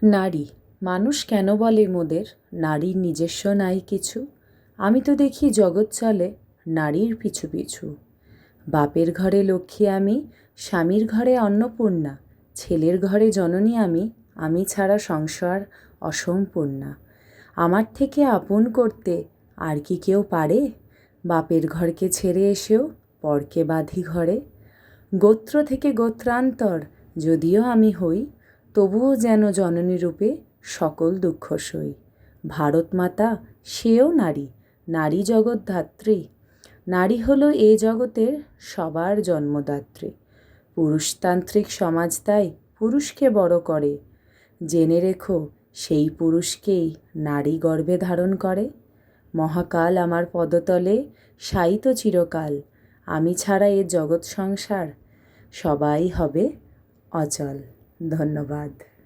নারী মানুষ কেন বলে মোদের নারীর নিজস্ব নাই কিছু? আমি তো দেখি জগৎ চলে নারীর পিছু পিছু। বাপের ঘরে লক্ষ্মী আমি, স্বামীর ঘরে অন্নপূর্ণা, ছেলের ঘরে জননী আমি ছাড়া সংসার অসম্পূর্ণা। আমার থেকে আপন করতে আর কি কেউ পারে? বাপের ঘরকে ছেড়ে এসেও পরকে বাঁধি ঘরে। গোত্র থেকে গোত্রান্তর যদিও আমি হই, তবুও যেন জননী রূপে সকল দুঃখ সই। ভারত মাতা সেও নারী, নারী জগৎধাত্রী। নারী হলো এ জগতের সবার জন্মদাত্রী। পুরুষতান্ত্রিক সমাজ তাই পুরুষকে বড় করে। জেনে রেখো সেই পুরুষকেই নারী গর্ভে ধারণ করে। মহাকাল আমার পদতলে শায়িত চিরকাল, আমি ছাড়া এ জগৎ সংসার সবাই হবে অচল। ধন্যবাদ।